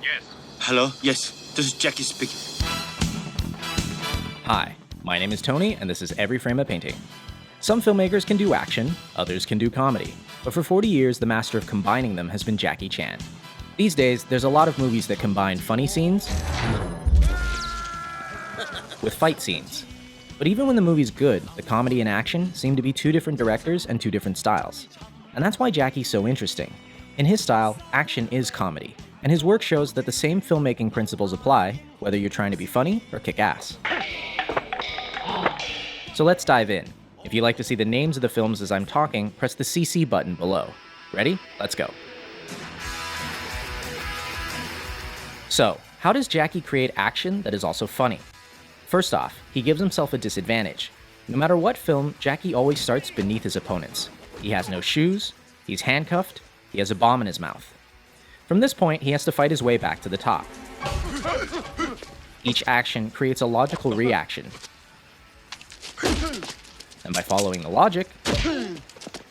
Yes. Hello? Yes, this is Jackie speaking. Hi, my name is Tony, and this is Every Frame a Painting. Some filmmakers can do action, others can do comedy, but for 40 years, the master of combining them has been Jackie Chan. These days, there's a lot of movies that combine funny scenes with fight scenes. But even when the movie's good, the comedy and action seem to be two different directors and two different styles. And that's why Jackie's so interesting. In his style, action is comedy, and his work shows that the same filmmaking principles apply, whether you're trying to be funny or kick ass. So let's dive in. If you'd like to see the names of the films as I'm talking, press the CC button below. Ready? Let's go. So, how does Jackie create action that is also funny? First off, he gives himself a disadvantage. No matter what film, Jackie always starts beneath his opponents. He has no shoes, he's handcuffed, he has a bomb in his mouth. From this point, he has to fight his way back to the top. Each action creates a logical reaction. And by following the logic,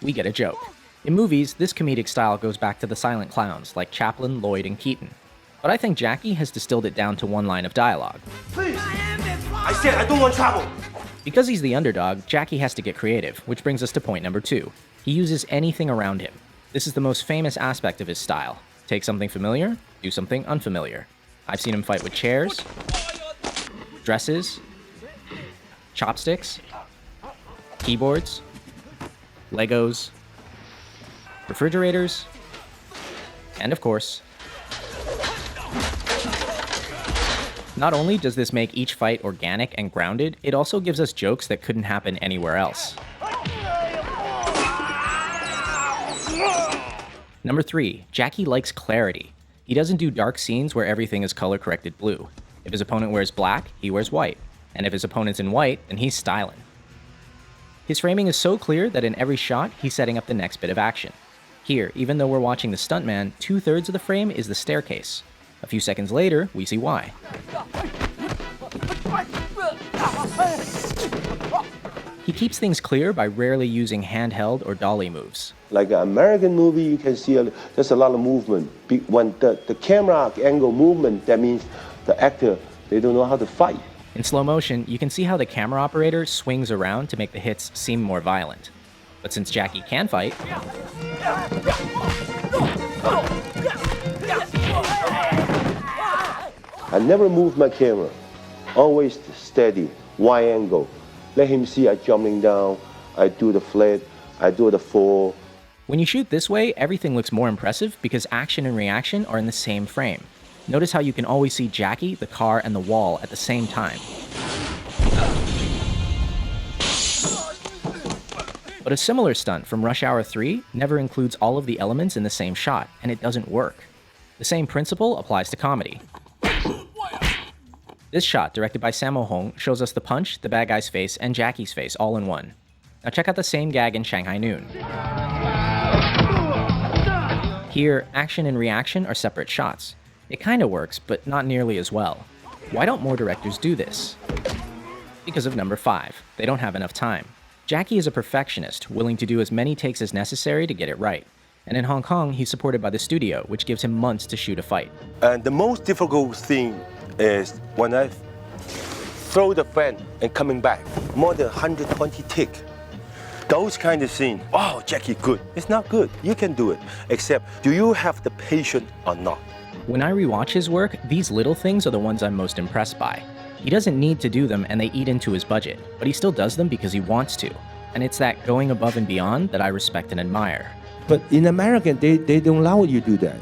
we get a joke. In movies, this comedic style goes back to the silent clowns like Chaplin, Lloyd, and Keaton. But I think Jackie has distilled it down to one line of dialogue. Please! I said I don't want trouble! Because he's the underdog, Jackie has to get creative, which brings us to point number 2. He uses anything around him. This is the most famous aspect of his style. Take something familiar, do something unfamiliar. I've seen him fight with chairs, dresses, chopsticks, keyboards, Legos, refrigerators, and of course, not only does this make each fight organic and grounded, it also gives us jokes that couldn't happen anywhere else. Number 3, Jackie likes clarity. He doesn't do dark scenes where everything is color-corrected blue. If his opponent wears black, he wears white. And if his opponent's in white, then he's styling. His framing is so clear that in every shot, he's setting up the next bit of action. Here, even though we're watching the stuntman, 2/3 of the frame is the staircase. A few seconds later, we see why. He keeps things clear by rarely using handheld or dolly moves. Like an American movie, you can see there's a lot of movement. When the camera angle movement, that means the actor, they don't know how to fight. In slow motion, you can see how the camera operator swings around to make the hits seem more violent. But since Jackie can fight, I never move my camera. Always steady, wide angle. Let him see I jumping down, I do the flat, I do the fall. when you shoot this way, everything looks more impressive because action and reaction are in the same frame. Notice how you can always see Jackie, the car, and the wall at the same time. But a similar stunt from Rush Hour 3 never includes all of the elements in the same shot, and it doesn't work. The same principle applies to comedy. This shot, directed by Sammo Hung, shows us the punch, the bad guy's face, and Jackie's face all in one. Now check out the same gag in Shanghai Noon. Here, action and reaction are separate shots. It kinda works, but not nearly as well. Why don't more directors do this? Because of number 5, they don't have enough time. Jackie is a perfectionist, willing to do as many takes as necessary to get it right. And in Hong Kong, he's supported by the studio, which gives him months to shoot a fight. And the most difficult thing is when I throw the fan and coming back, more than 120 tick. Those kind of scenes, oh, Jackie, good. It's not good. You can do it. Except, do you have the patience or not? When I rewatch his work, these little things are the ones I'm most impressed by. He doesn't need to do them and they eat into his budget, but he still does them because he wants to. And it's that going above and beyond that I respect and admire. But in America, they don't allow you to do that,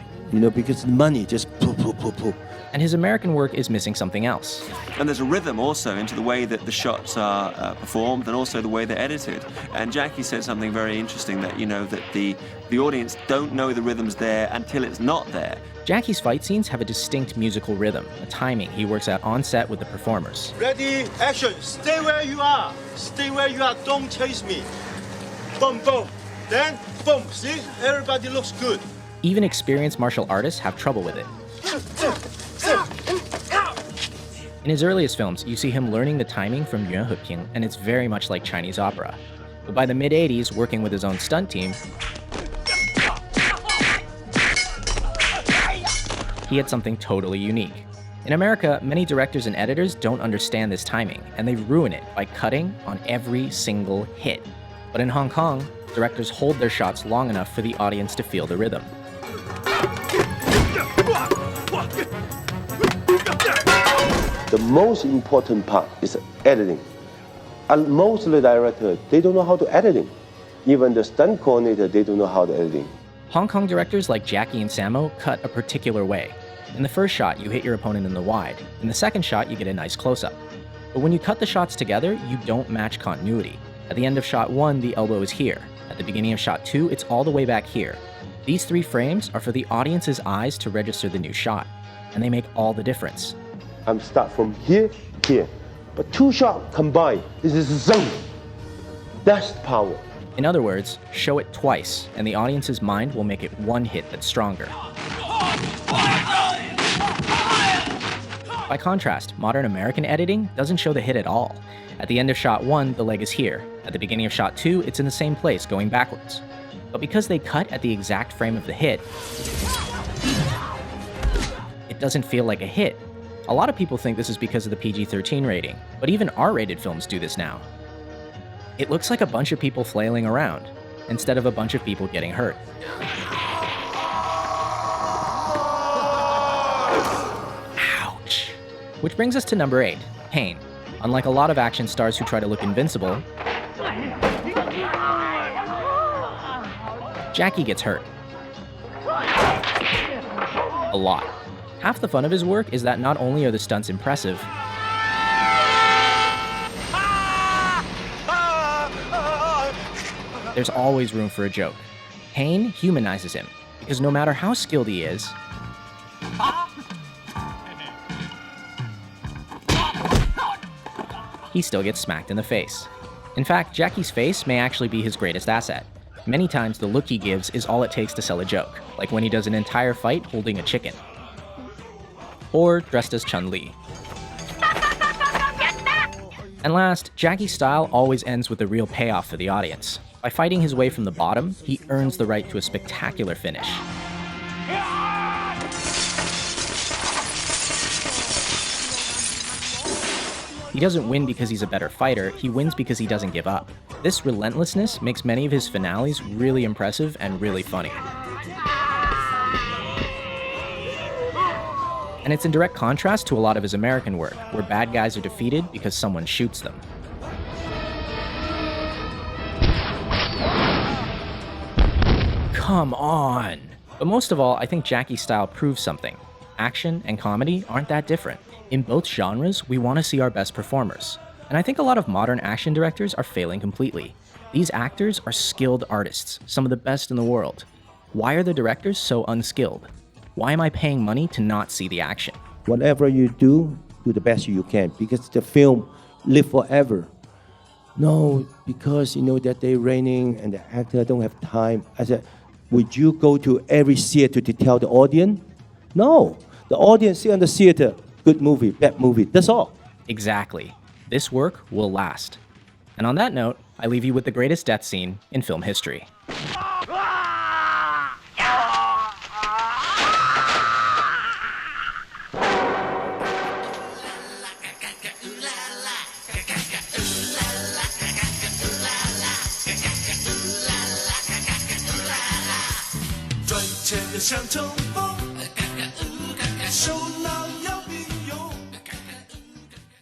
because the money just poof. And his American work is missing something else. And there's a rhythm also into the way that the shots are performed and also the way they're edited. And Jackie said something very interesting that, that the audience don't know the rhythm's there until it's not there. Jackie's fight scenes have a distinct musical rhythm, a timing he works out on set with the performers. Ready, action. Stay where you are. Stay where you are. Don't chase me. Boom, boom. Then, boom. See? Everybody looks good. Even experienced martial artists have trouble with it. In his earliest films, you see him learning the timing from Yuan Heping, and it's very much like Chinese opera. But by the mid-80s, working with his own stunt team, he had something totally unique. In America, many directors and editors don't understand this timing, and they ruin it by cutting on every single hit. But in Hong Kong, directors hold their shots long enough for the audience to feel the rhythm. The most important part is editing. And most of the directors, they don't know how to editing. Even the stunt coordinator, they don't know how to editing. Hong Kong directors like Jackie and Sammo cut a particular way. In the first shot, you hit your opponent in the wide. In the second shot, you get a nice close-up. But when you cut the shots together, you don't match continuity. At the end of shot 1, the elbow is here. At the beginning of shot 2, it's all the way back here. These 3 frames are for the audience's eyes to register the new shot, and they make all the difference. I'm start from here, here. But 2 shots combined, this is zone. That's power. In other words, show it twice, and the audience's mind will make it one hit that's stronger. By contrast, modern American editing doesn't show the hit at all. At the end of shot 1, the leg is here. At the beginning of shot 2, it's in the same place, going backwards. But because they cut at the exact frame of the hit, it doesn't feel like a hit. A lot of people think this is because of the PG-13 rating, but even R-rated films do this now. It looks like a bunch of people flailing around, instead of a bunch of people getting hurt. Ouch. Which brings us to number 8, Pain. Unlike a lot of action stars who try to look invincible, Jackie gets hurt. A lot. Half the fun of his work is that not only are the stunts impressive, there's always room for a joke. Pain humanizes him, because no matter how skilled he is, he still gets smacked in the face. In fact, Jackie's face may actually be his greatest asset. Many times the look he gives is all it takes to sell a joke, like when he does an entire fight holding a chicken. Or dressed as Chun-Li. And last, Jackie's style always ends with a real payoff for the audience. By fighting his way from the bottom, he earns the right to a spectacular finish. He doesn't win because he's a better fighter, he wins because he doesn't give up. This relentlessness makes many of his finales really impressive and really funny. And it's in direct contrast to a lot of his American work, where bad guys are defeated because someone shoots them. Come on! But most of all, I think Jackie's style proves something. Action and comedy aren't that different. In both genres, we want to see our best performers. And I think a lot of modern action directors are failing completely. These actors are skilled artists, some of the best in the world. Why are the directors so unskilled? Why am I paying money to not see the action? Whatever you do the best you can, because the film live forever. No, because you know that they're raining and the actor don't have time. I said, would you go to every theater to tell the audience? No, the audience see on the theater, good movie, bad movie, that's all. Exactly. This work will last. And on that note, I leave you with the greatest death scene in film history.